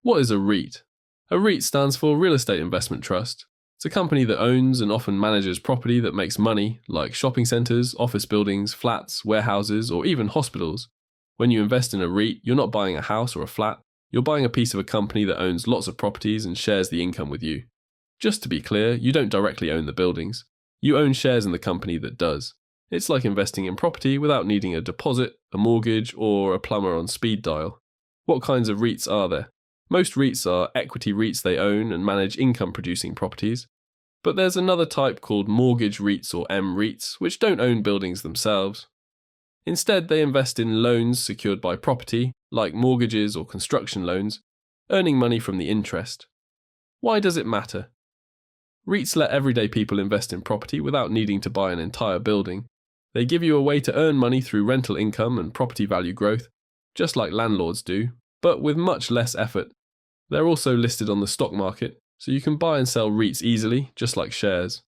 What is a REIT? A REIT stands for Real Estate Investment Trust. It's a company that owns and often manages property that makes money, like shopping centres, office buildings, flats, warehouses, or even hospitals. When you invest in a REIT, you're not buying a house or a flat, you're buying a piece of a company that owns lots of properties and shares the income with you. Just to be clear, you don't directly own the buildings. You own shares in the company that does. It's like investing in property without needing a deposit, a mortgage, or a plumber on speed dial. What kinds of REITs are there? Most REITs are equity REITs. They own and manage income-producing properties. But there's another type called mortgage REITs or M-REITs, which don't own buildings themselves. Instead, they invest in loans secured by property, like mortgages or construction loans, earning money from the interest. Why does it matter? REITs let everyday people invest in property without needing to buy an entire building. They give you a way to earn money through rental income and property value growth, just like landlords do, but with much less effort. They're also listed on the stock market, so you can buy and sell REITs easily, just like shares.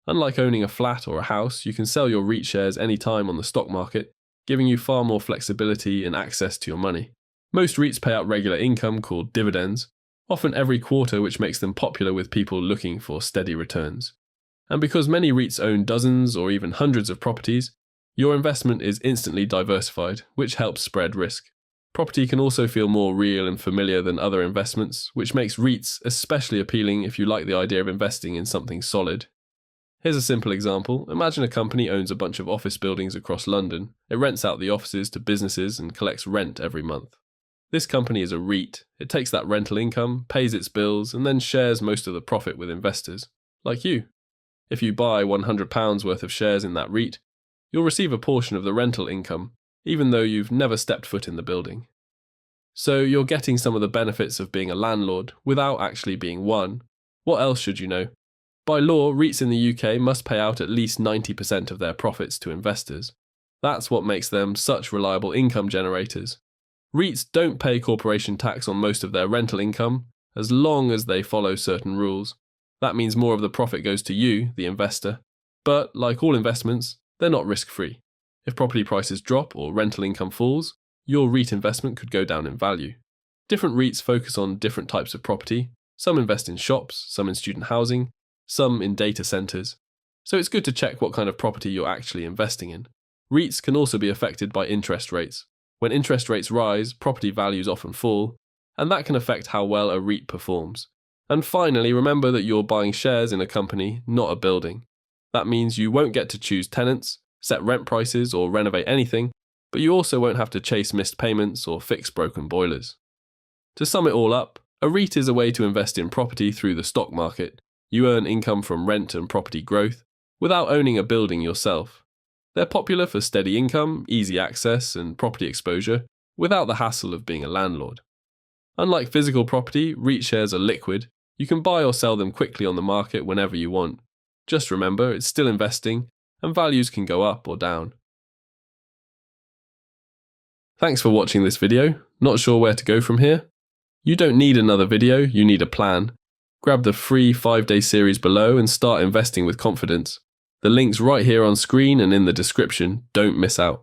Unlike owning a flat or a house, you can sell your REIT shares anytime on the stock market, giving you far more flexibility and access to your money. Most REITs pay out regular income called dividends, often every quarter, which makes them popular with people looking for steady returns. And because many REITs own dozens or even hundreds of properties, your investment is instantly diversified, which helps spread risk. Property can also feel more real and familiar than other investments, which makes REITs especially appealing if you like the idea of investing in something solid. Here's a simple example. Imagine a company owns a bunch of office buildings across London. It rents out the offices to businesses and collects rent every month. This company is a REIT. It takes that rental income, pays its bills, and then shares most of the profit with investors, like you. If you buy £100 worth of shares in that REIT, you'll receive a portion of the rental income, even though you've never stepped foot in the building. So you're getting some of the benefits of being a landlord without actually being one. What else should you know? By law, REITs in the UK must pay out at least 90% of their profits to investors. That's what makes them such reliable income generators. REITs don't pay corporation tax on most of their rental income, as long as they follow certain rules. That means more of the profit goes to you, the investor. But, like all investments, they're not risk-free. If property prices drop or rental income falls, your REIT investment could go down in value. Different REITs focus on different types of property. Some invest in shops, some in student housing, some in data centres. So it's good to check what kind of property you're actually investing in. REITs can also be affected by interest rates. When interest rates rise, property values often fall, and that can affect how well a REIT performs. And finally, remember that you're buying shares in a company, not a building. That means you won't get to choose tenants, set rent prices, or renovate anything, but you also won't have to chase missed payments or fix broken boilers. To sum it all up, a REIT is a way to invest in property through the stock market. You earn income from rent and property growth without owning a building yourself. They're popular for steady income, easy access, and property exposure without the hassle of being a landlord. Unlike physical property, REIT shares are liquid. You can buy or sell them quickly on the market whenever you want. Just remember, it's still investing, and values can go up or down. Thanks for watching this video. Not sure where to go from here? You don't need another video, you need a plan. Grab the free 5-day series below and start investing with confidence. The link's right here on screen and in the description. Don't miss out.